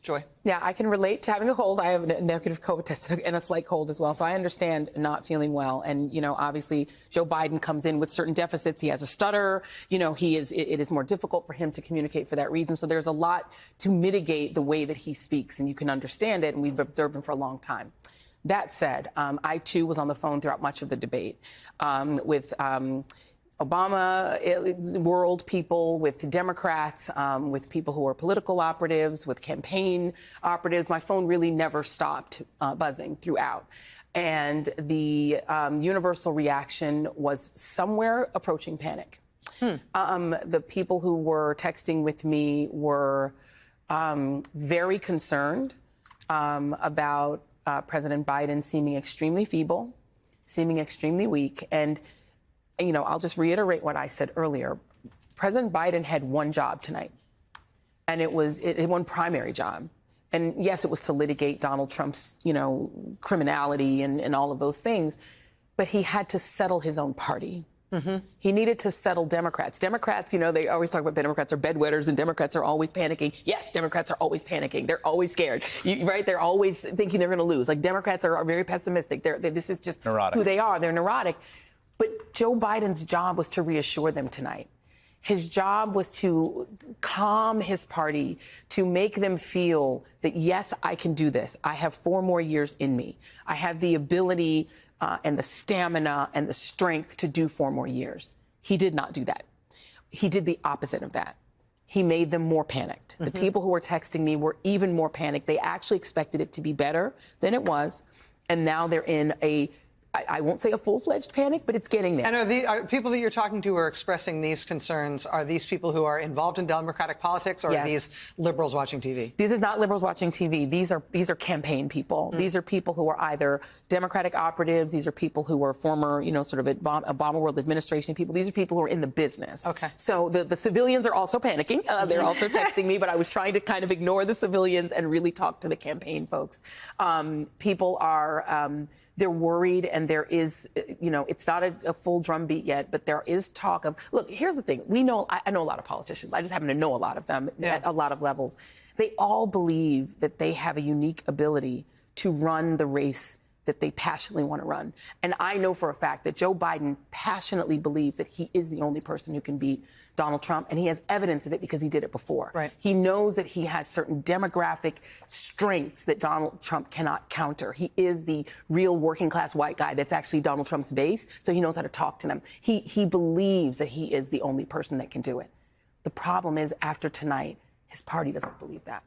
Joy. Yeah, I can relate to having a cold. I have a negative COVID test and a slight cold as well. So I understand not feeling well. And, you know, obviously Joe Biden comes in with certain deficits. He has a stutter. You know, it is more difficult for him to communicate for that reason. So there's a lot to mitigate the way that he speaks, and you can understand it. And we've observed him for a long time. That said, I, too, was on the phone throughout much of the debate with Obama world people, with Democrats, with people who are political operatives, with campaign operatives. My phone really never stopped buzzing throughout. And the universal reaction was somewhere approaching panic. The people who were texting with me were very concerned about President Biden seeming extremely feeble, seeming extremely weak. And you know, I'll just reiterate what I said earlier. President Biden had one job tonight, and it was one primary job. And yes, it was to litigate Donald Trump's, you know, criminality and all of those things. But he had to settle his own party. He needed to settle Democrats. Democrats, you know, they always talk about Democrats are bedwetters and Democrats are always panicking. Yes, Democrats are always panicking. They're always scared, right? They're always thinking they're going to lose. Like, Democrats are very pessimistic. This is just neurotic. Who they are. They're neurotic. But Joe Biden's job was to reassure them tonight. His job was to calm his party, to make them feel that, yes, I can do this. I have 4 more years in me. I have the ability and the stamina and the strength to do 4 more years. He did not do that. He did the opposite of that. He made them more panicked. The people who were texting me were even more panicked. They actually expected it to be better than it was. And now they're in I won't say a full-fledged panic, but it's getting there. And are people that you're talking to who are expressing these concerns, are these people who are involved in Democratic politics, or Yes. are these liberals watching TV? These are not liberals watching TV. These are campaign people. These are people who are either Democratic operatives. These are people who are former, you know, sort of Obama world administration people. These are people who are in the business. Okay. So the civilians are also panicking. They're also texting me, but I was trying to kind of ignore the civilians and really talk to the campaign folks. People are, they're worried, and there is, you know, it's not a full drumbeat yet, but there is talk of, look, here's the thing. We know, I know a lot of politicians. I just happen to know a lot of them at a lot of levels. They all believe that they have a unique ability to run the race that they passionately want to run. And I know for a fact that Joe Biden passionately believes that he is the only person who can beat Donald Trump, and he has evidence of it because he did it before. Right. He knows that he has certain demographic strengths that Donald Trump cannot counter. He is the real working class white guy that's actually Donald Trump's base, so he knows how to talk to them. He believes that he is the only person that can do it. The problem is, after tonight, his party doesn't believe that.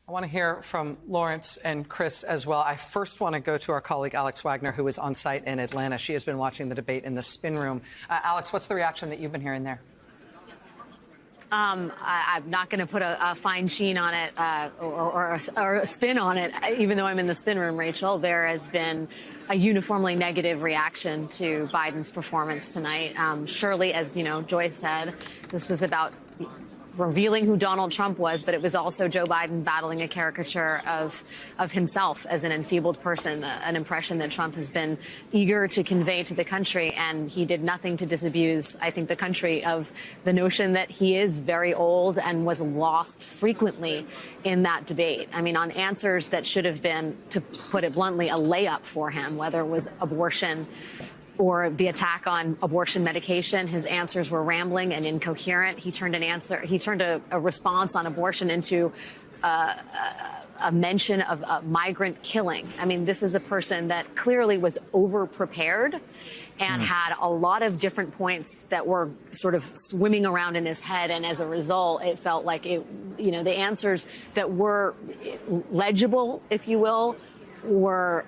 I want to hear from Lawrence and Chris as well. I first want to go to our colleague Alex Wagner, who is on site in Atlanta. She has been watching the debate in the spin room. Alex, what's the reaction that you've been hearing there? I'm not going to put a fine sheen on it or a spin on it, even though I'm in the spin room, Rachel. There has been a uniformly negative reaction to Biden's performance tonight. Surely, as you know, Joy said, this was about revealing who Donald Trump was, but it was also Joe Biden battling a caricature of himself as an enfeebled person, an impression that Trump has been eager to convey to the country. And he did nothing to disabuse, I think, the country of the notion that he is very old and was lost frequently in that debate. I mean, on answers that should have been, to put it bluntly, a layup for him, whether it was abortion or the attack on abortion medication, his answers were rambling and incoherent. He turned a response on abortion into a mention of migrant killing. I mean, this is a person that clearly was over-prepared and had a lot of different points that were sort of swimming around in his head. And as a result, it felt like the answers that were legible, if you will, were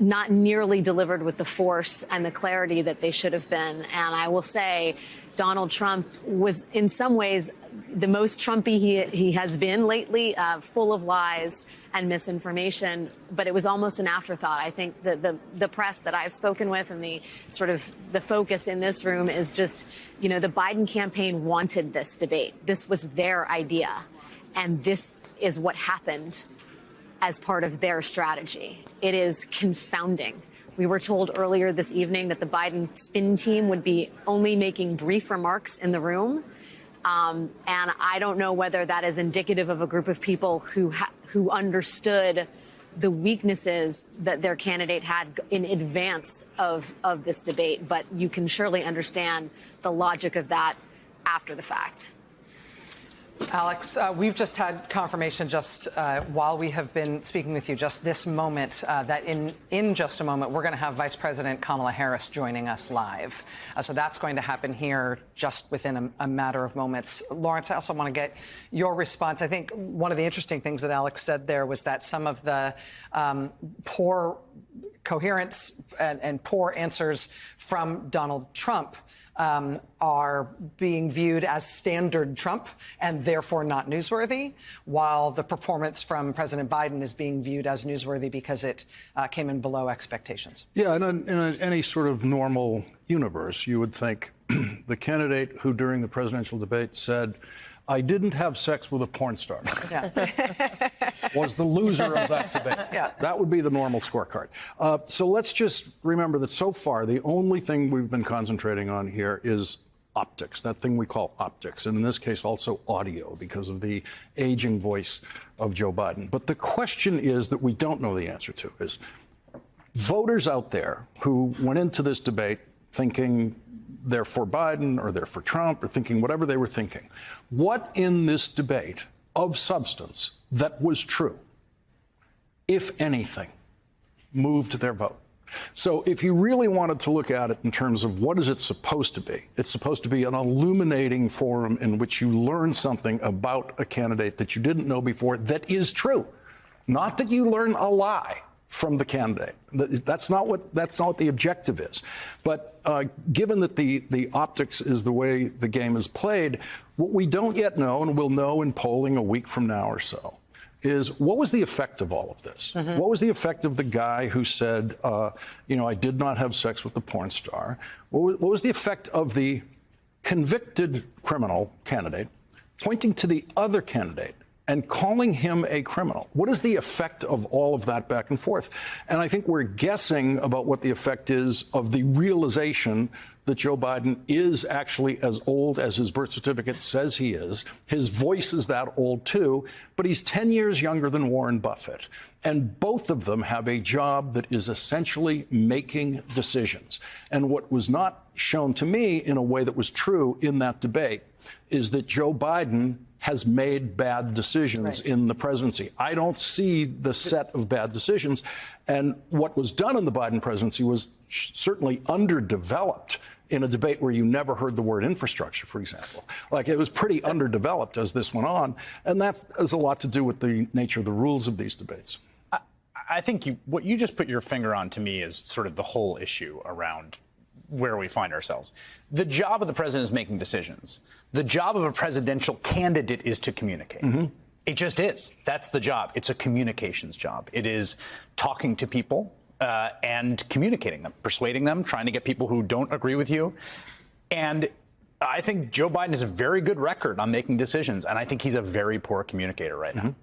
not nearly delivered with the force and the clarity that they should have been. And I will say Donald Trump was in some ways the most Trumpy he has been lately, full of lies and misinformation. But it was almost an afterthought. I think the press that I've spoken with and the sort of the focus in this room is just, the Biden campaign wanted this debate. This was their idea. And this is what happened as part of their strategy. It is confounding. We were told earlier this evening that the Biden spin team would be only making brief remarks in the room. And I don't know whether that is indicative of a group of people who understood the weaknesses that their candidate had in advance of this debate. But you can surely understand the logic of that after the fact. Alex, we've just had confirmation just while we have been speaking with you just this moment that in just a moment we're going to have Vice President Kamala Harris joining us live. So that's going to happen here just within a matter of moments. Lawrence, I also want to get your response. I think one of the interesting things that Alex said there was that some of the poor coherence and poor answers from Donald Trump are being viewed as standard Trump and therefore not newsworthy, while the performance from President Biden is being viewed as newsworthy because it came in below expectations. Yeah, in any sort of normal universe, you would think the candidate who during the presidential debate said, "I didn't have sex with a porn star," was the loser of that debate. Yeah. That would be the normal scorecard. So let's just remember that so far, the only thing we've been concentrating on here is optics, that thing we call optics, and in this case also audio because of the aging voice of Joe Biden. But the question is that we don't know the answer to is voters out there who went into this debate thinking they're for Biden or they're for Trump or thinking whatever they were thinking. What in this debate of substance that was true, if anything, moved their vote? So if you really wanted to look at it in terms of what is it supposed to be, it's supposed to be an illuminating forum in which you learn something about a candidate that you didn't know before that is true, not that you learn a lie from the candidate. That's not what the objective is. But given that the optics is the way the game is played, what we don't yet know, and we'll know in polling a week from now or so, is what was the effect of all of this? Mm-hmm. What was the effect of the guy who said, I did not have sex with the porn star? What was the effect of the convicted criminal candidate pointing to the other candidate and calling him a criminal? What is the effect of all of that back and forth? And I think we're guessing about what the effect is of the realization that Joe Biden is actually as old as his birth certificate says he is. His voice is that old, too, but he's 10 years younger than Warren Buffett. And both of them have a job that is essentially making decisions. And what was not shown to me in a way that was true in that debate is that Joe Biden has made bad decisions in the presidency. I don't see the set of bad decisions. And what was done in the Biden presidency was certainly underdeveloped in a debate where you never heard the word infrastructure, for example. Like, it was pretty underdeveloped as this went on. And that has a lot to do with the nature of the rules of these debates. I think what you just put your finger on to me is sort of the whole issue around where we find ourselves. The job of the president is making decisions. The job of a presidential candidate is to communicate. Mm-hmm. It just is. That's the job. It's a communications job. It is talking to people and communicating them, persuading them, trying to get people who don't agree with you. And I think Joe Biden has a very good record on making decisions, and I think he's a very poor communicator right now.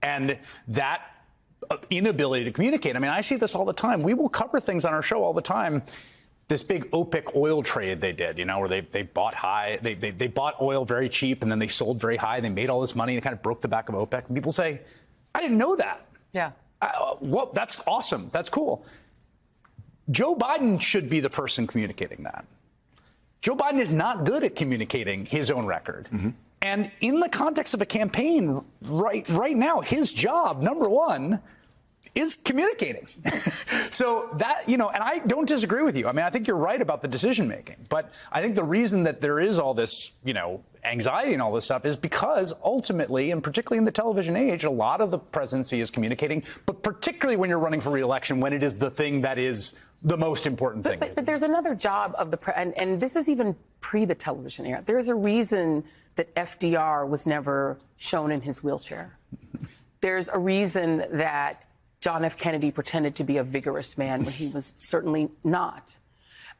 And that inability to communicate, I mean, I see this all the time. We will cover things on our show all the time. This big OPEC oil trade they did, where they bought high, they bought oil very cheap and then they sold very high. They made all this money. They kind of broke the back of OPEC. And people say, I didn't know that. Yeah. Well, that's awesome. That's cool. Joe Biden should be the person communicating that. Joe Biden is not good at communicating his own record. Mm-hmm. And in the context of a campaign right now, his job, number one, is communicating. So that, and I don't disagree with you. I mean, I think you're right about the decision making. But I think the reason that there is all this, anxiety and all this stuff is because ultimately, and particularly in the television age, a lot of the presidency is communicating, but particularly when you're running for re-election, when it is the thing that is the most important thing. But there's another job of the and this is even pre the television era. There's a reason that FDR was never shown in his wheelchair. There's a reason that John F. Kennedy pretended to be a vigorous man when he was certainly not.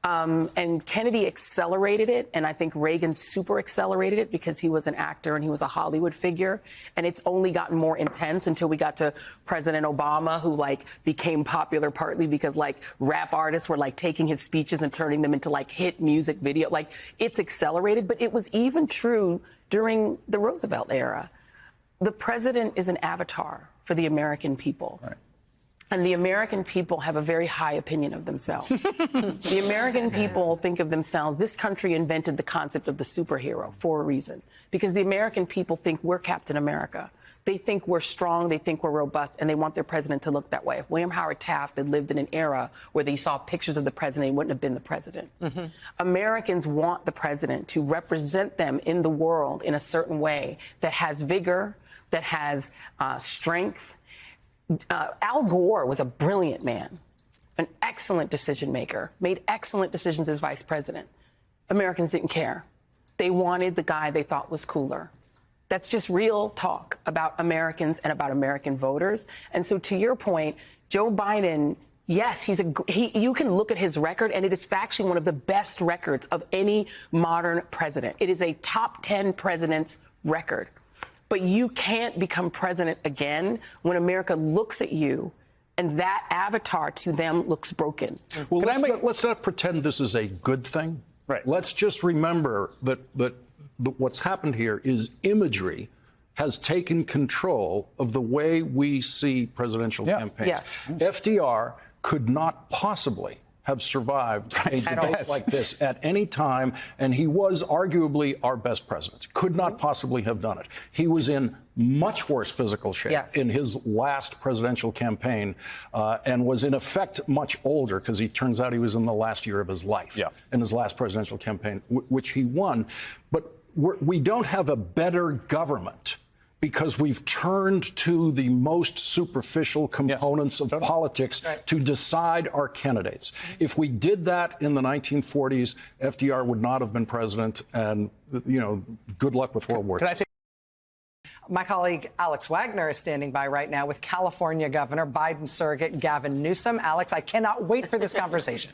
And Kennedy accelerated it, and I think Reagan super accelerated it because he was an actor and he was a Hollywood figure. And it's only gotten more intense until we got to President Obama, who like became popular partly because like rap artists were like taking his speeches and turning them into like hit music video. Like it's accelerated, but it was even true during the Roosevelt era. The president is an avatar for the American people. Right. And the American people have a very high opinion of themselves. The American people think of themselves, this country invented the concept of the superhero for a reason. Because the American people think we're Captain America. They think we're strong, they think we're robust, and they want their president to look that way. If William Howard Taft had lived in an era where they saw pictures of the president, he wouldn't have been the president. Americans want the president to represent them in the world in a certain way that has vigor, that has strength. Al Gore was a brilliant man, an excellent decision maker, made excellent decisions as vice president. Americans didn't care. They wanted the guy they thought was cooler. That's just real talk about Americans and about American voters. And so to your point, Joe Biden, yes, you can look at his record, and it is factually one of the best records of any modern president. It is a top 10 president's record. But you can't become president again when America looks at you and that avatar to them looks broken. Well, let's not pretend this is a good thing. Right. Let's just remember that what's happened here is imagery has taken control of the way we see presidential campaigns. Yes. FDR could not possibly have survived a debate like this at any time, and he was arguably our best president. Could not possibly have done it. He was in much worse physical shape in his last presidential campaign and was in effect much older because he turns out he was in the last year of his life in his last presidential campaign, which he won. But we don't have a better government because we've turned to the most superficial components of politics to decide our candidates. If we did that in the 1940s, FDR would not have been president, and, you know, good luck with World War II. My colleague Alex Wagner is standing by right now with California Governor Biden surrogate Gavin Newsom. Alex, I cannot wait for this conversation.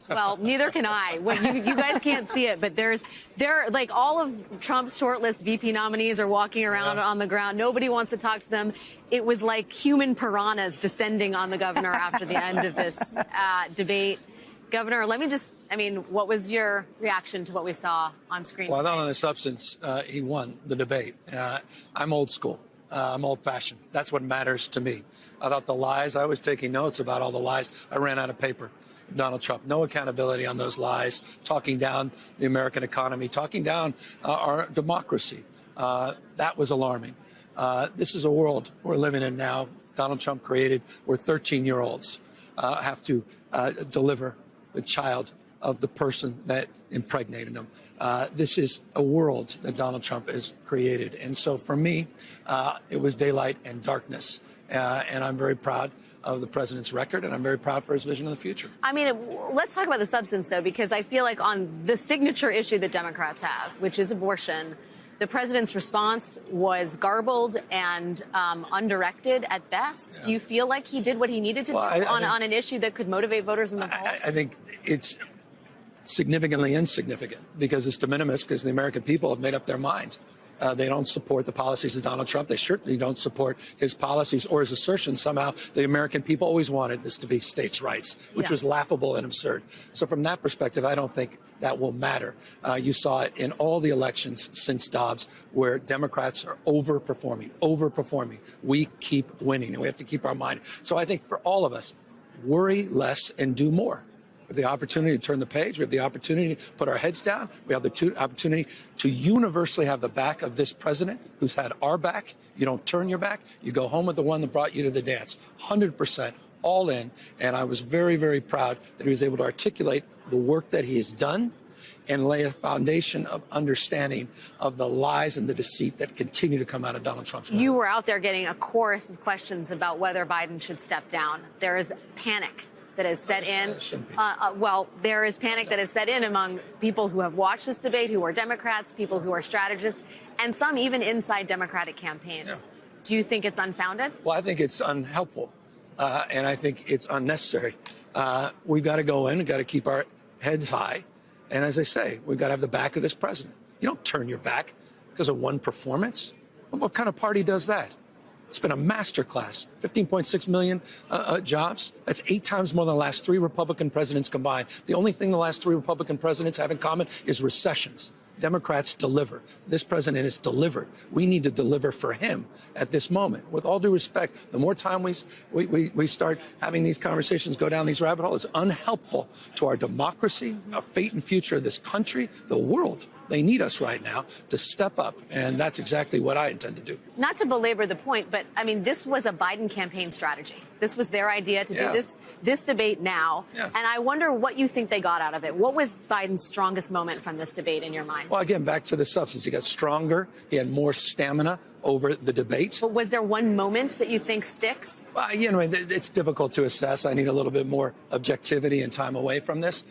Well, neither can I. Well, you guys can't see it, but there like all of Trump's shortlist VP nominees are walking around on the ground. Nobody wants to talk to them. It was like human piranhas descending on the governor after the end of this debate. Governor, what was your reaction to what we saw on screen? Well, not on the substance. He won the debate. I'm old school. I'm old fashioned. That's what matters to me. I thought the lies, I was taking notes about all the lies. I ran out of paper. Donald Trump, no accountability on those lies, talking down the American economy, talking down our democracy. That was alarming. This is a world we're living in now. Donald Trump created where 13-year-olds have to deliver the child of the person that impregnated them. This is a world that Donald Trump has created. And so for me, it was daylight and darkness. And I'm very proud of the president's record, and I'm very proud for his vision of the future. I mean, let's talk about the substance, though, because I feel like on the signature issue that Democrats have, which is abortion, the president's response was garbled and undirected at best. Do you feel like he did what he needed to do on an issue that could motivate voters in the polls? I think it's significantly insignificant because it's de minimis because the American people have made up their mind. They don't support the policies of Donald Trump. They certainly don't support his policies or his assertion somehow the American people always wanted this to be states' rights, which was laughable and absurd. So from that perspective, I don't think that will matter. You saw it in all the elections since Dobbs where Democrats are overperforming. We keep winning, and we have to keep our mind. So I think for all of us, worry less and do more. We have the opportunity to turn the page. We have the opportunity to put our heads down. We have the opportunity to universally have the back of this president who's had our back. You don't turn your back. You go home with the one that brought you to the dance. 100% all in. And I was very, very proud that he was able to articulate the work that he has done and lay a foundation of understanding of the lies and the deceit that continue to come out of Donald Trump's mouth. You were out there getting a chorus of questions about whether Biden should step down. There is panic that has set in. There is panic that has set in among people who have watched this debate, who are Democrats, people who are strategists, and some even inside Democratic campaigns. Do you think it's unfounded? Well, I think it's unhelpful, and I think it's unnecessary. we've got to go in and got to keep our heads high. And as I say, we've got to have the back of this president. You don't turn your back because of one performance. What kind of party does that? It's been a masterclass. 15.6 million jobs. That's 8 times more than the last 3 Republican presidents combined. The only thing the last 3 Republican presidents have in common is recessions. Democrats deliver. This president has delivered. We need to deliver for him at this moment. With all due respect, the more time we start having these conversations, go down these rabbit holes, it's unhelpful to our democracy, our fate and future of this country, the world. They need us right now to step up, and that's exactly what I intend to do. Not to belabor the point, but I mean, this was a Biden campaign strategy. This was their idea to do this debate now. Yeah. And I wonder what you think they got out of it. What was Biden's strongest moment from this debate in your mind? Well, again, back to the substance. He got stronger. He had more stamina over the debate. But was there one moment that you think sticks? Well, it's difficult to assess. I need a little bit more objectivity and time away from this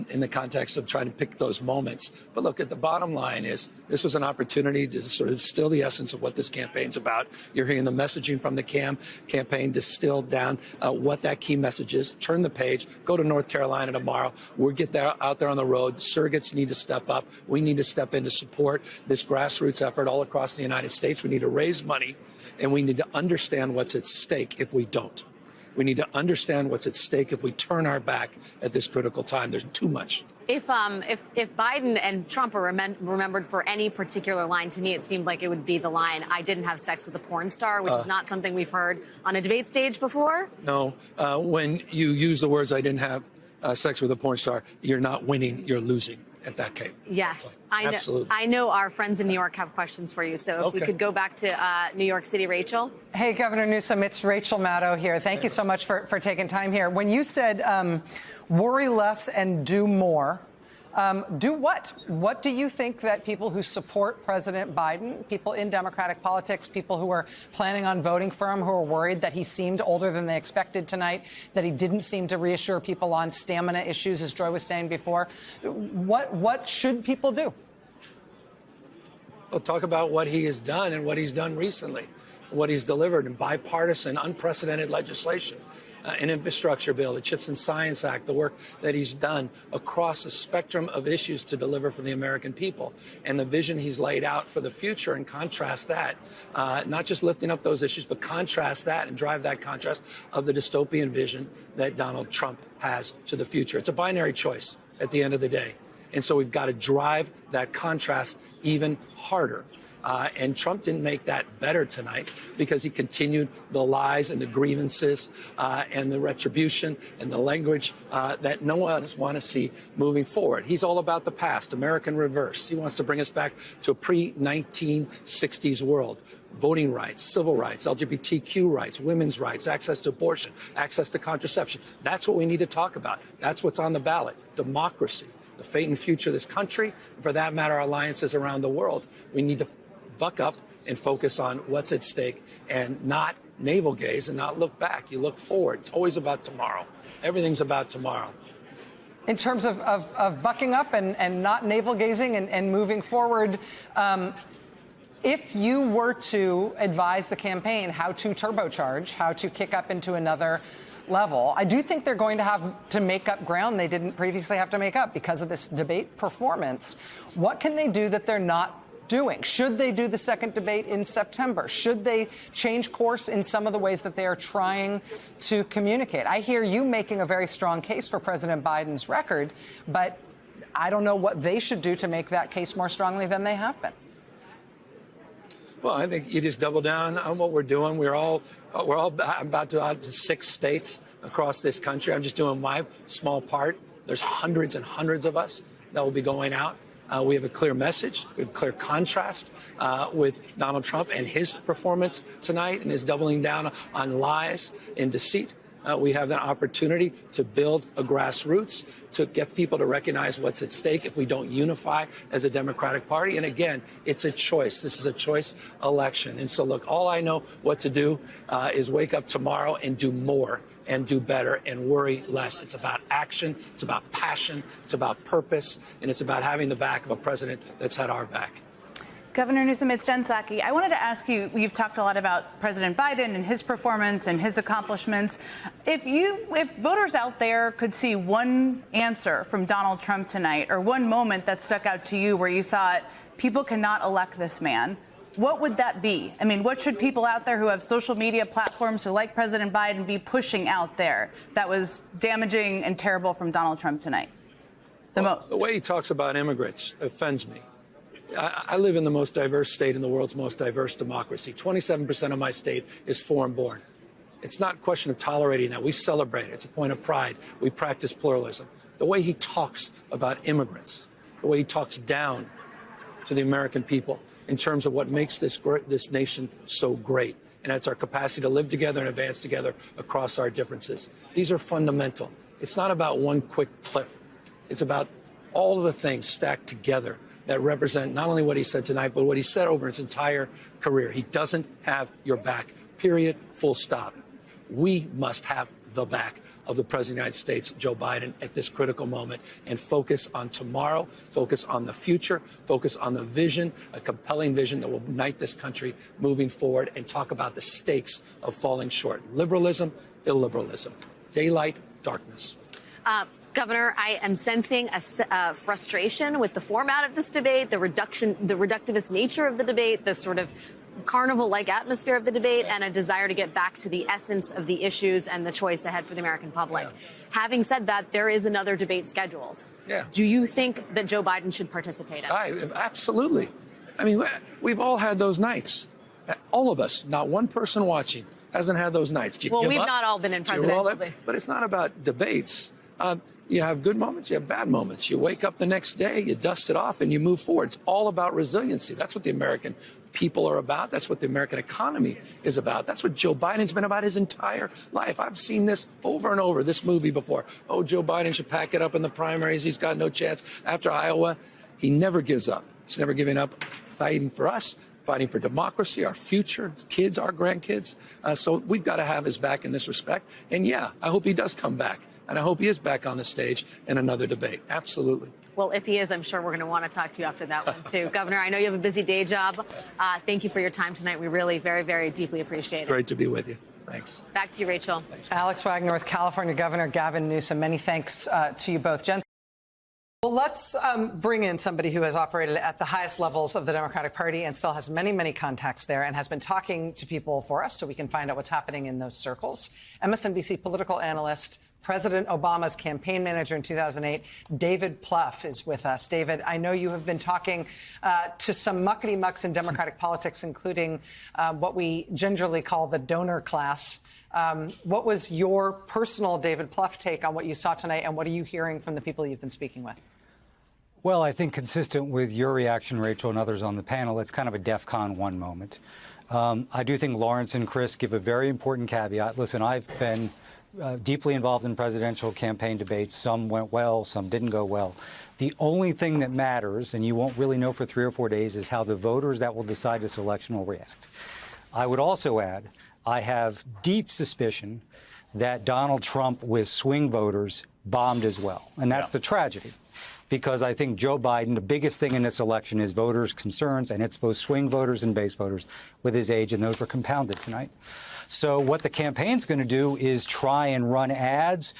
in the context of trying to pick those moments. But look, at the bottom line is this was an opportunity to sort of distill the essence of what this campaign's about. You're hearing the messaging from the campaign distilled down what that key message is. Turn the page. Go to North Carolina tomorrow. We'll get out there on the road. Surrogates need to step up. We need to step in to support this grassroots effort all across the United States. We need to raise money, and we need to understand what's at stake if we don't. We need to understand what's at stake if we turn our back at this critical time. There's too much. If Biden and Trump are remembered for any particular line, to me it seemed like it would be the line, "I didn't have sex with a porn star," which is not something we've heard on a debate stage before. No, when you use the words "I didn't have sex with a porn star," you're not winning, you're losing at that case. Yes, Absolutely. I know our friends in New York have questions for you. So if we could go back to New York City, Rachel. Hey, Governor Newsom, it's Rachel Maddow here. Thank you so much for taking time here. When you said worry less and do more, do what? What do you think that people who support President Biden, people in Democratic politics, people who are planning on voting for him, who are worried that he seemed older than they expected tonight, that he didn't seem to reassure people on stamina issues, as Joy was saying before, what should people do? Well, talk about what he has done and what he's done recently, what he's delivered in bipartisan, unprecedented legislation. An infrastructure bill, the CHIPS and Science Act, the work that he's done across a spectrum of issues to deliver for the American people, and the vision he's laid out for the future, and contrast that, not just lifting up those issues, but contrast that and drive that contrast of the dystopian vision that Donald Trump has to the future. It's a binary choice at the end of the day. And so we've got to drive that contrast even harder. And Trump didn't make that better tonight because he continued the lies and the grievances and the retribution and the language that no one wants to see moving forward. He's all about the past, American reverse. He wants to bring us back to a pre-1960s world. Voting rights, civil rights, LGBTQ rights, women's rights, access to abortion, access to contraception. That's what we need to talk about. That's what's on the ballot. Democracy, the fate and future of this country, and for that matter, our alliances around the world. We need to buck up and focus on what's at stake and not navel gaze and not look back. You look forward. It's always about tomorrow. Everything's about tomorrow. In terms of bucking up and not navel gazing and moving forward, if you were to advise the campaign how to turbocharge, how to kick up into another level, I do think they're going to have to make up ground they didn't previously have to make up because of this debate performance. What can they do that they're not doing? Should they do the second debate in September? Should they change course in some of the ways that they are trying to communicate? I hear you making a very strong case for President Biden's record, but I don't know what they should do to make that case more strongly than they have been. Well, I think you just double down on what we're doing. We're all about to out to 6 states across this country. I'm just doing my small part. There's hundreds and hundreds of us that will be going out. We have a clear message. We have clear contrast with Donald Trump and his performance tonight and his doubling down on lies and deceit. We have the opportunity to build a grassroots, to get people to recognize what's at stake if we don't unify as a Democratic Party. And again, it's a choice. This is a choice election. And so, look, all I know what to do is wake up tomorrow and do more and do better and worry less. It's about action. It's about passion. It's about purpose. And it's about having the back of a president that's had our back. Governor Newsom, it's Jen Psaki. I wanted to ask you, you've talked a lot about President Biden and his performance and his accomplishments. If voters out there could see one answer from Donald Trump tonight, or one moment that stuck out to you where you thought people cannot elect this man, what would that be? I mean, what should people out there who have social media platforms who like President Biden be pushing out there that was damaging and terrible from Donald Trump tonight? Most. The way he talks about immigrants offends me. I live in the most diverse state in the world's most diverse democracy. 27% of my state is foreign-born. It's not a question of tolerating that. We celebrate it. It's a point of pride. We practice pluralism. The way he talks about immigrants, the way he talks down to the American people in terms of what makes this nation so great, and that's our capacity to live together and advance together across our differences. These are fundamental. It's not about one quick clip. It's about all of the things stacked together that represent not only what he said tonight, but what he said over his entire career. He doesn't have your back, period, full stop. We must have the back of the President of the United States, Joe Biden, at this critical moment, and focus on tomorrow, focus on the future, focus on the vision, a compelling vision that will unite this country moving forward, and talk about the stakes of falling short. Liberalism, illiberalism. Daylight, darkness. Governor, I am sensing a frustration with the format of this debate, the reductivist nature of the debate, the sort of carnival-like atmosphere of the debate, and a desire to get back to the essence of the issues and the choice ahead for the American public. Yeah. Having said that, there is another debate scheduled. Yeah. Do you think that Joe Biden should participate in it? Absolutely. I mean, we've all had those nights. All of us, not one person watching, hasn't had those nights. Do you give we've up? Not all been in presidential debates. But it's not about debates. You have good moments, you have bad moments. You wake up the next day, you dust it off, and you move forward. It's all about resiliency. That's what the American people are about. That's what the American economy is about. That's what Joe Biden's been about his entire life. I've seen this over and over, this movie before. Oh, Joe Biden should pack it up in the primaries. He's got no chance. After Iowa, he never gives up. He's never giving up fighting for us, fighting for democracy, our future, kids, our grandkids. So we've got to have his back in this respect. And yeah, I hope he does come back. And I hope he is back on the stage in another debate. Absolutely. Well, if he is, I'm sure we're going to want to talk to you after that one, too. Governor, I know you have a busy day job. Thank you for your time tonight. We really very, very deeply appreciate it. It's great to be with you. Thanks. Back to you, Rachel. Thanks. Alex Wagner, California Governor Gavin Newsom, many thanks to you both. Jen. Well, let's bring in somebody who has operated at the highest levels of the Democratic Party and still has many, many contacts there and has been talking to people for us so we can find out what's happening in those circles. MSNBC political analyst, President Obama's campaign manager in 2008, David Plouffe, is with us. David, I know you have been talking to some muckety-mucks in Democratic politics, including what we gingerly call the donor class. What was your personal David Plouffe take on what you saw tonight, and what are you hearing from the people you've been speaking with? Well, I think consistent with your reaction, Rachel, and others on the panel, it's kind of a DEFCON 1 moment. I do think Lawrence and Chris give a very important caveat. Listen, I've been deeply involved in presidential campaign debates. Some went well, some didn't go well. The only thing that matters, and you won't really know for 3 or 4 days, is how the voters that will decide this election will react. I would also add, I have deep suspicion that Donald Trump with swing voters bombed as well. And that's the tragedy. Because I think Joe Biden, the biggest thing in this election is voters' concerns, and it's both swing voters and base voters with his age, and those were compounded tonight. So what the campaign's going to do is try and run ads.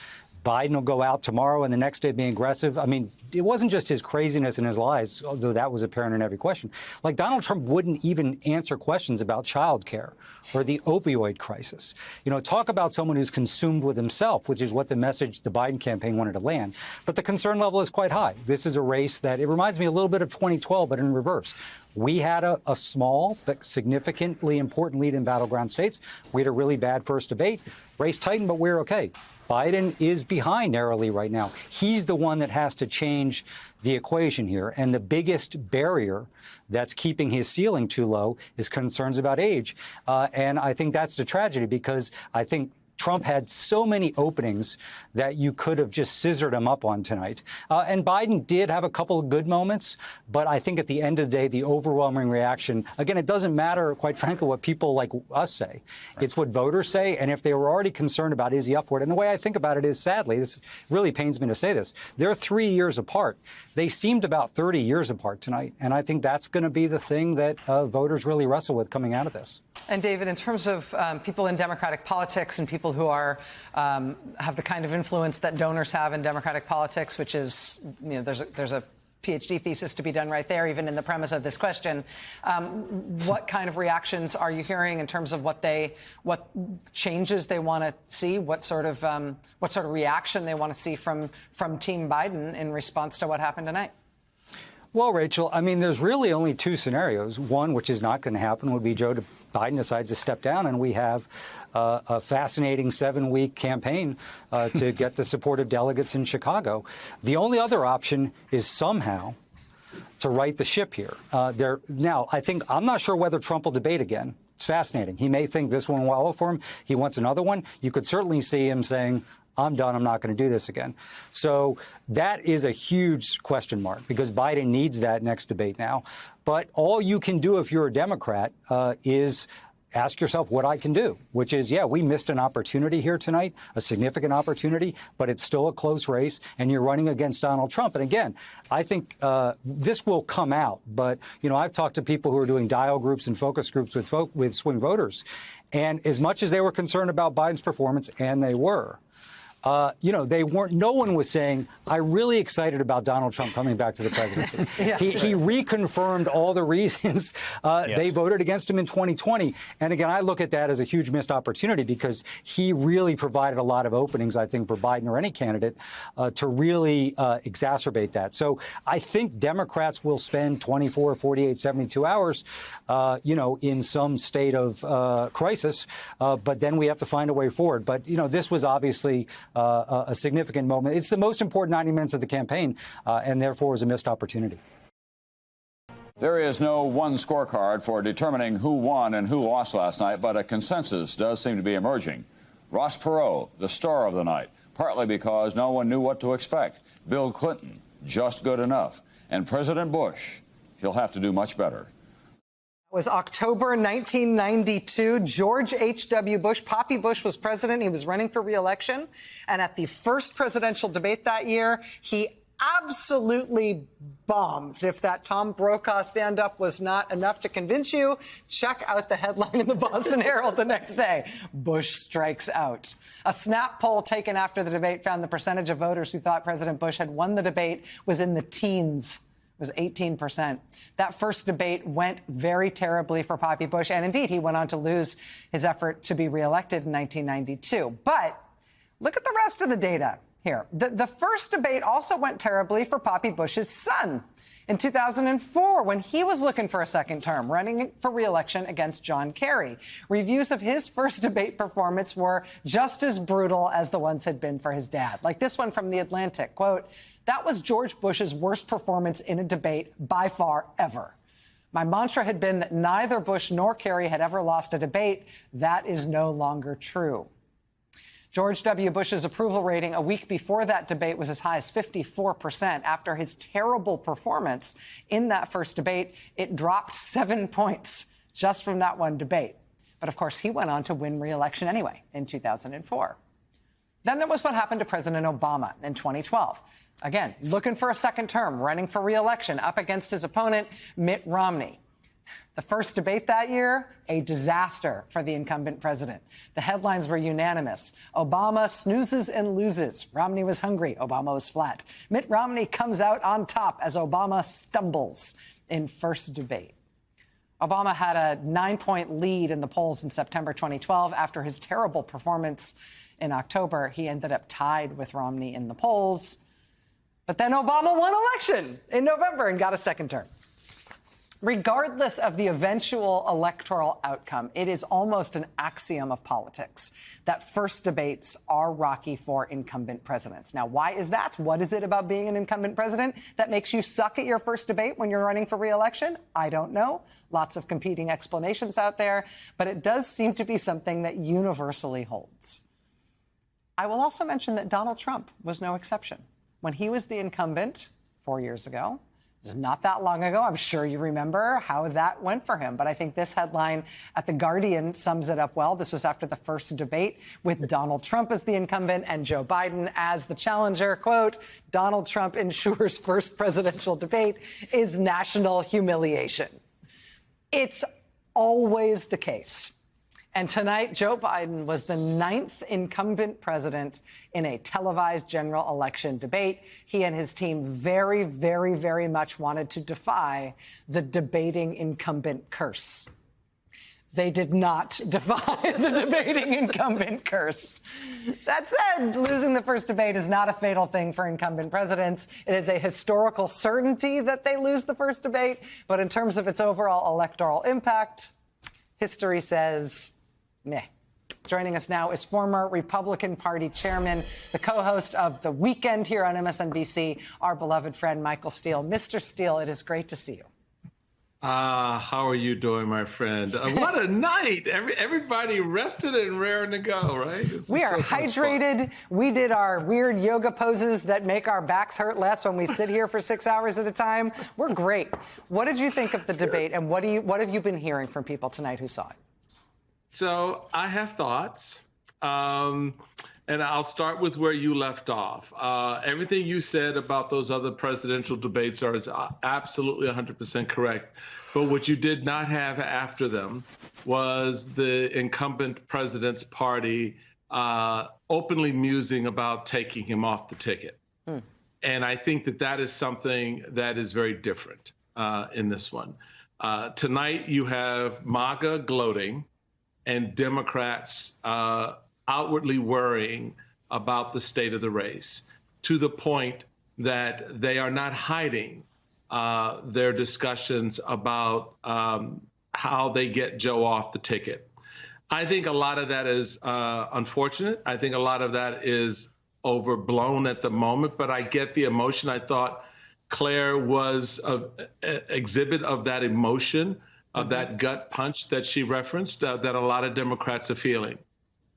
Biden will go out tomorrow and the next day being aggressive. I mean, it wasn't just his craziness and his lies, although that was apparent in every question. Like, Donald Trump wouldn't even answer questions about child care or the opioid crisis. You know, talk about someone who's consumed with himself, which is what the message the Biden campaign wanted to land. But the concern level is quite high. This is a race that it reminds me a little bit of 2012, but in reverse. We had a small but significantly important lead in battleground states. We had a really bad first debate. Race tightened, but we're okay. Biden is behind narrowly right now. He's the one that has to change the equation here. And the biggest barrier that's keeping his ceiling too low is concerns about age. And I think that's the tragedy, because I think Trump had so many openings that you could have just scissored him up on tonight. And Biden did have a couple of good moments, but I think at the end of the day, the overwhelming reaction, again, it doesn't matter, quite frankly, what people like us say. Right. It's what voters say. And if they were already concerned about is he up for it, and the way I think about it is, sadly, this really pains me to say this, they're 3 years apart. They seemed about 30 years apart tonight. And I think that's going to be the thing that voters really wrestle with coming out of this. And David, in terms of people in Democratic politics and people who are have the kind of influence that donors have in Democratic politics, which is, there's a PhD thesis to be done right there, even in the premise of this question. What kind of reactions are you hearing in terms of what changes they want to see, what sort of reaction they want to see from Team Biden in response to what happened tonight? Well, Rachel, I mean, there's really only two scenarios. One, which is not going to happen, would be Joe Biden decides to step down, and we have a fascinating 7-week campaign to get the support of delegates in Chicago. The only other option is somehow to right the ship here. Now, I'm not sure whether Trump will debate again. It's fascinating. He may think this one will well for him. He wants another one. You could certainly see him saying, I'm done. I'm not going to do this again. So that is a huge question mark because Biden needs that next debate now. But all you can do if you're a Democrat is ask yourself what I can do, which is, yeah, we missed an opportunity here tonight, a significant opportunity, but it's still a close race, and you're running against Donald Trump. And again, I think this will come out. But, I've talked to people who are doing dial groups and focus groups with swing voters. And as much as they were concerned about Biden's performance, and they were, no one was saying, I'm really excited about Donald Trump coming back to the presidency. He reconfirmed all the reasons they voted against him in 2020. And again, I look at that as a huge missed opportunity because he really provided a lot of openings, I think, for Biden or any candidate to really exacerbate that. So I think Democrats will spend 24, 48, 72 hours, in some state of crisis. But then we have to find a way forward. But, this was obviously a significant moment. It's the most important 90 minutes of the campaign, and therefore was a missed opportunity. There is no one scorecard for determining who won and who lost last night, but a consensus does seem to be emerging. Ross Perot, the star of the night, partly because no one knew what to expect. Bill Clinton, just good enough. And President Bush, he'll have to do much better. Was October 1992. George H.W. Bush, Poppy Bush, was president. He was running for re-election. And at the first presidential debate that year, he absolutely bombed. If that Tom Brokaw stand-up was not enough to convince you, check out the headline in the Boston Herald the next day. Bush strikes out. A Snap poll taken after the debate found the percentage of voters who thought President Bush had won the debate was in the teens. Was 18%. That first debate went very terribly for Poppy Bush, and indeed, he went on to lose his effort to be reelected in 1992. But look at the rest of the data here. The first debate also went terribly for Poppy Bush's son in 2004 when he was looking for a second term, running for re-election against John Kerry. Reviews of his first debate performance were just as brutal as the ones had been for his dad. Like this one from The Atlantic, quote, "That was George Bush's worst performance in a debate by far ever. My mantra had been that neither Bush nor Kerry had ever lost a debate. That is no longer true." George W. Bush's approval rating a week before that debate was as high as 54%. After his terrible performance in that first debate, it dropped 7 points just from that one debate. But of course, he went on to win re-election anyway in 2004. Then there was what happened to President Obama in 2012. Again, looking for a second term, running for re-election up against his opponent, Mitt Romney. The first debate that year, a disaster for the incumbent president. The headlines were unanimous. Obama snoozes and loses. Romney was hungry. Obama was flat. Mitt Romney comes out on top as Obama stumbles in first debate. Obama had a 9-point lead in the polls in September 2012. After his terrible performance in October, he ended up tied with Romney in the polls. But then Obama won election in November and got a second term. Regardless of the eventual electoral outcome, it is almost an axiom of politics that first debates are rocky for incumbent presidents. Now, why is that? What is it about being an incumbent president that makes you suck at your first debate when you're running for re-election? I don't know. Lots of competing explanations out there, but it does seem to be something that universally holds. I will also mention that Donald Trump was no exception. When he was the incumbent 4 years ago, it was not that long ago, I'm sure you remember how that went for him. But I think this headline at The Guardian sums it up well. This was after the first debate with Donald Trump as the incumbent and Joe Biden as the challenger. Quote, Donald Trump ensures first presidential debate is national humiliation. It's always the case. And tonight, Joe Biden was the 9th incumbent president in a televised general election debate. He and his team very, very, very much wanted to defy the debating incumbent curse. They did not defy the debating incumbent curse. That said, losing the first debate is not a fatal thing for incumbent presidents. It is a historical certainty that they lose the first debate. But in terms of its overall electoral impact, history says, meh. Joining us now is former Republican Party chairman, the co-host of The Weekend here on MSNBC, our beloved friend Michael Steele. Mr. Steele, it is great to see you. How are you doing, my friend? What a night. Everybody rested and raring to go, right? We are hydrated. We did our weird yoga poses that make our backs hurt less when we sit here for 6 hours at a time. We're great. What did you think of the debate, and what have you been hearing from people tonight who saw it? So I have thoughts, and I'll start with where you left off. Everything you said about those other presidential debates is absolutely 100% correct. But what you did not have after them was the incumbent president's party openly musing about taking him off the ticket. And I think that is something that is very different in this one. Tonight, you have MAGA gloating and Democrats outwardly worrying about the state of the race, to the point that they are not hiding their discussions about how they get Joe off the ticket. I think a lot of that is unfortunate. I think a lot of that is overblown at the moment, but I get the emotion. I thought Claire was an exhibit of that emotion, of that gut punch that she referenced, that a lot of Democrats are feeling.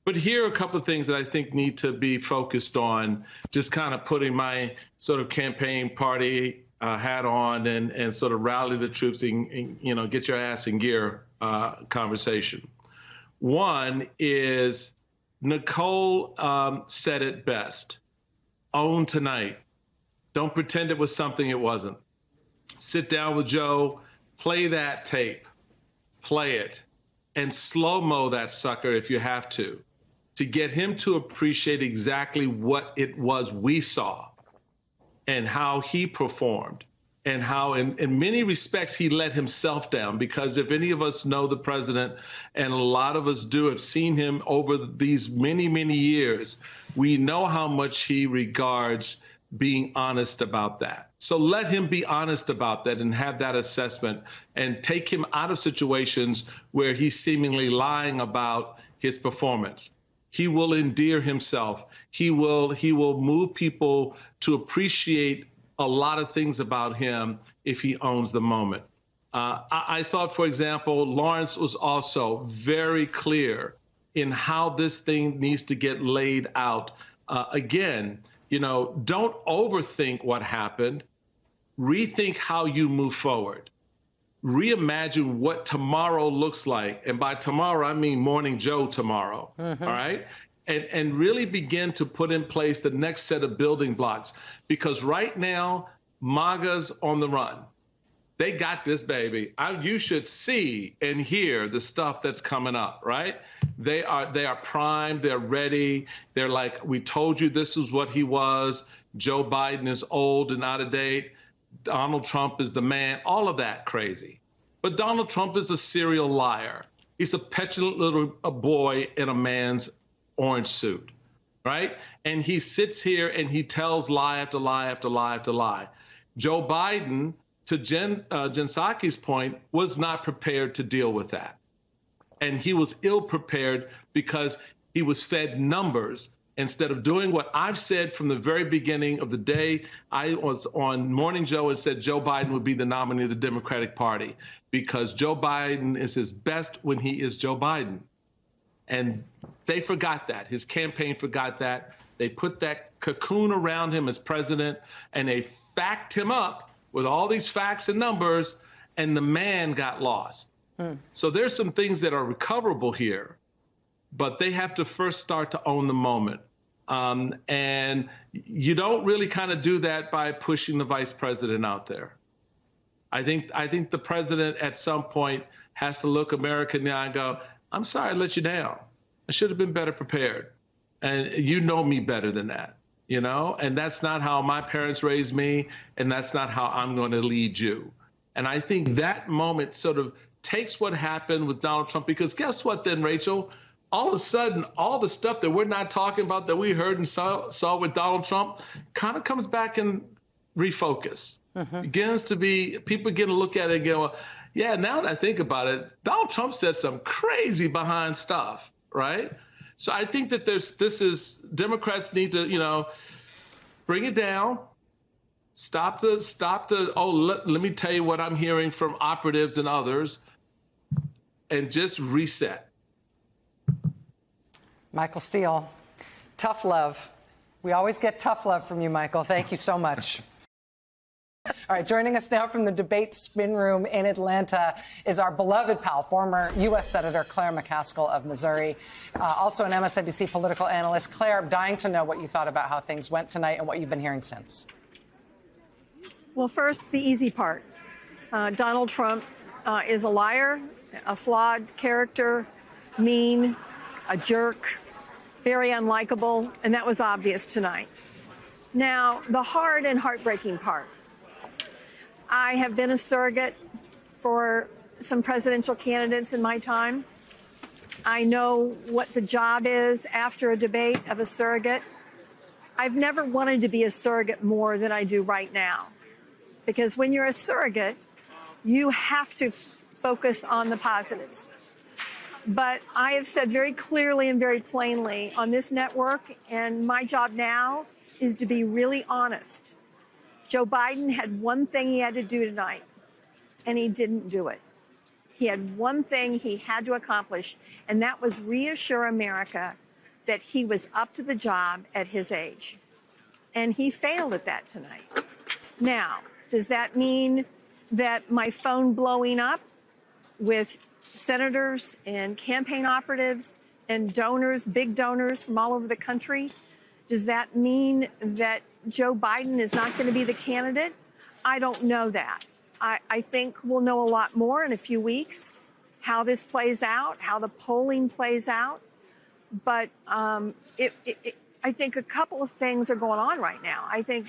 But here are a couple of things that I think need to be focused on, just kind of putting my sort of campaign party hat on and sort of rally the troops and get your ass in gear conversation. One is Nicole said it best. Own tonight. Don't pretend it was something it wasn't. Sit down with Joe, play that tape. Play it and slow-mo that sucker if you have to get him to appreciate exactly what it was we saw and how he performed and how in many respects he let himself down. Because if any of us know the president, and a lot of us do, have seen him over these many, many years, we know how much he regards being honest about that. So let him be honest about that and have that assessment, and take him out of situations where he's seemingly lying about his performance. He will endear himself. He will move people to appreciate a lot of things about him if he owns the moment. I thought, for example, Lawrence was also very clear in how this thing needs to get laid out. Again, don't overthink what happened. Rethink how you move forward. Reimagine what tomorrow looks like. And by tomorrow, I mean Morning Joe tomorrow. All right? And really begin to put in place the next set of building blocks. Because right now, MAGA's on the run. They got this, baby. You should see and hear the stuff that's coming up, right? They are primed. They're ready. They're like, we told you this is what he was. Joe Biden is old and out of date. Donald Trump is the man. All of that crazy. But Donald Trump is a serial liar. He's a petulant little boy in a man's orange suit, right? And he sits here and he tells lie after lie after lie after lie. Joe Biden, to Jen Psaki's point, was not prepared to deal with that. And he was ill prepared because he was fed numbers instead of doing what I've said from the very beginning of the day. I was on Morning Joe and said Joe Biden would be the nominee of the Democratic Party because Joe Biden is his best when he is Joe Biden. And they forgot that. His campaign forgot that. They put that cocoon around him as president, and they backed him up with all these facts and numbers, and the man got lost. So there's some things that are recoverable here, but they have to first start to own the moment. And you don't really kind of do that by pushing the vice president out there. I think the president at some point has to look America in the eye and go, I'm sorry I let you down. I should have been better prepared. And you know me better than that, you know? And that's not how my parents raised me, and that's not how I'm going to lead you. And I think that moment sort of takes what happened with Donald Trump, because guess what then, Rachel? All of a sudden, all the stuff that we're not talking about that we heard and saw with Donald Trump kind of comes back and refocus. Begins to be, people begin to look at it and go, yeah, now that I think about it, Donald Trump said some crazy behind stuff, right? So I think that Democrats need to, bring it down, stop the, let me tell you what I'm hearing from operatives and others, and just reset. Michael Steele, tough love. We always get tough love from you, Michael. Thank you so much. All right, joining us now from the debate spin room in Atlanta is our beloved pal, former U.S. Senator Claire McCaskill of Missouri, also an MSNBC political analyst. Claire, I'm dying to know what you thought about how things went tonight and what you've been hearing since. Well, first, the easy part. Donald Trump is a liar, a flawed character, mean, a jerk, very unlikable, and that was obvious tonight. Now, the hard and heartbreaking part. I have been a surrogate for some presidential candidates in my time. I know what the job is after a debate of a surrogate. I've never wanted to be a surrogate more than I do right now, because when you're a surrogate, you have to focus on the positives. But I have said very clearly and very plainly on this network, and my job now is to be really honest. Joe Biden had one thing he had to do tonight, and he didn't do it. He had one thing he had to accomplish, and that was reassure America that he was up to the job at his age. And he failed at that tonight. Now, does that mean that my phone blowing up with senators and campaign operatives and donors, big donors from all over the country, does that mean that Joe Biden is not going to be the candidate? I don't know that. I think we'll know a lot more in a few weeks, how this plays out, how the polling plays out. But I think a couple of things are going on right now. I think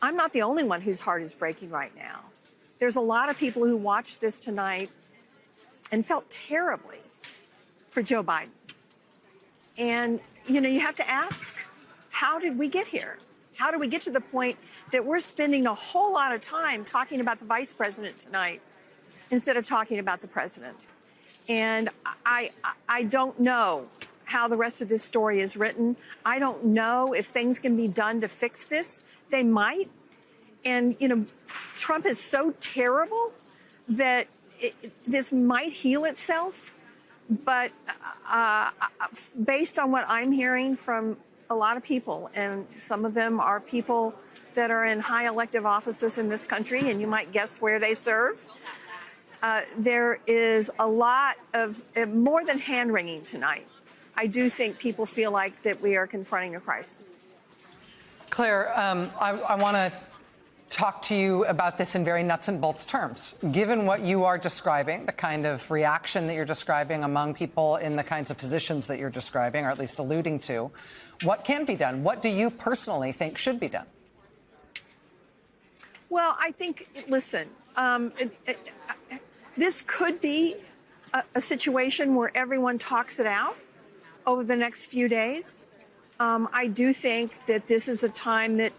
I'm not the only one whose heart is breaking right now. There's a lot of people who watched this tonight and felt terribly for Joe Biden. And, you have to ask, how did we get here? How do we get to the point that we're spending a whole lot of time talking about the vice president tonight instead of talking about the president? And I don't know how the rest of this story is written. I don't know if things can be done to fix this. They might. And, Trump is so terrible that this might heal itself. But based on what I'm hearing from a lot of people, and some of them are people that are in high elective offices in this country, and you might guess where they serve. There is a lot of more than hand-wringing tonight. I do think people feel like that we are confronting a crisis. Claire, I want to talk to you about this in very nuts and bolts terms. Given what you are describing, the kind of reaction that you're describing among people in the kinds of positions that you're describing, or at least alluding to, what can be done? What do you personally think should be done? Well, I think, listen, this could be a situation where everyone talks it out over the next few days. I do think that this is a time that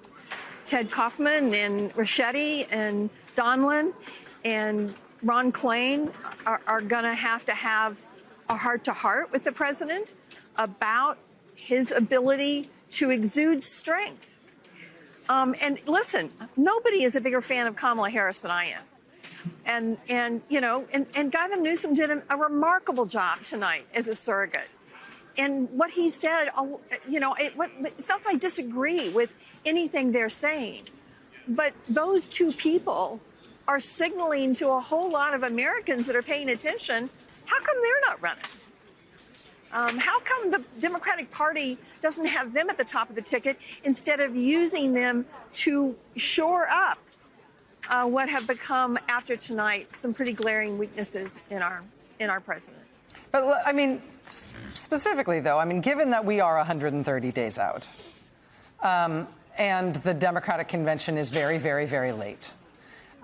Ted Kaufman and Ricchetti and Donlin and Ron Klain are going to have a heart-to-heart with the president about his ability to exude strength. And listen, nobody is a bigger fan of Kamala Harris than I am. And Gavin Newsom did a remarkable job tonight as a surrogate. And what he said, you know, it's not that I disagree with anything they're saying, but those two people are signaling to a whole lot of Americans that are paying attention, how come they're not running? How come the Democratic Party doesn't have them at the top of the ticket instead of using them to shore up what have become, after tonight, some pretty glaring weaknesses in our president? But I mean, specifically, though, I mean, given that we are 130 days out, and the Democratic convention is very, very, very late,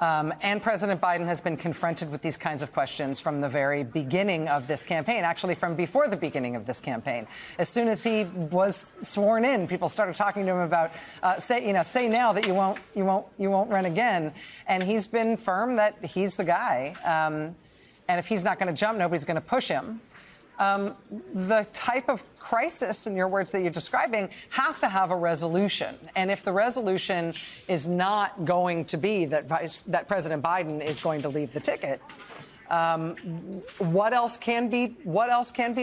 and President Biden has been confronted with these kinds of questions from the very beginning of this campaign, actually from before the beginning of this campaign. As soon as he was sworn in, people started talking to him about, say now that you won't run again. And he's been firm that he's the guy. And if he's not going to jump, nobody's going to push him. The type of crisis, in your words, that you're describing has to have a resolution. And if the resolution is not going to be that President Biden is going to leave the ticket, what else can be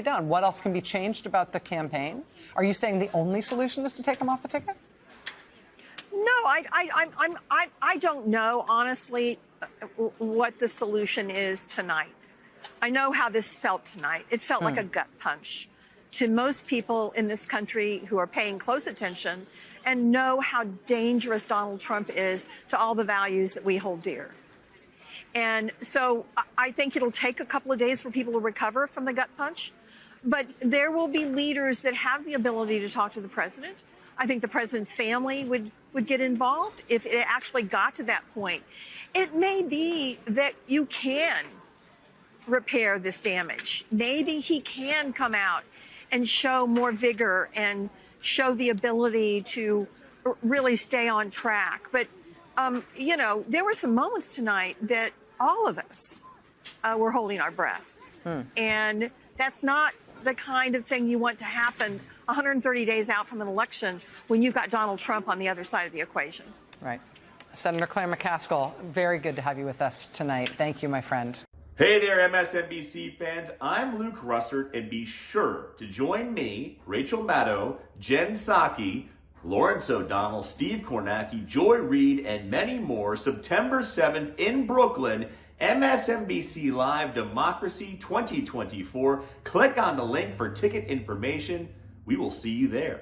done? What else can be changed about the campaign? Are you saying the only solution is to take him off the ticket? No, I don't know, honestly, what the solution is tonight. I know how this felt tonight. It felt like a gut punch to most people in this country who are paying close attention and know how dangerous Donald Trump is to all the values that we hold dear. And so I think it'll take a couple of days for people to recover from the gut punch. But there will be leaders that have the ability to talk to the president. I think the president's family would get involved if it actually got to that point. It may be that you can repair this damage. Maybe he can come out and show more vigor and show the ability to really stay on track. But, you know, there were some moments tonight that all of us were holding our breath. And that's not the kind of thing you want to happen 130 days out from an election when you've got Donald Trump on the other side of the equation. Right. Senator Claire McCaskill, very good to have you with us tonight. Thank you, my friend. Hey there, MSNBC fans. I'm Luke Russert, and be sure to join me, Rachel Maddow, Jen Psaki, Lawrence O'Donnell, Steve Kornacki, Joy Reid, and many more September 7th in Brooklyn, MSNBC Live Democracy 2024. Click on the link for ticket information. We will see you there.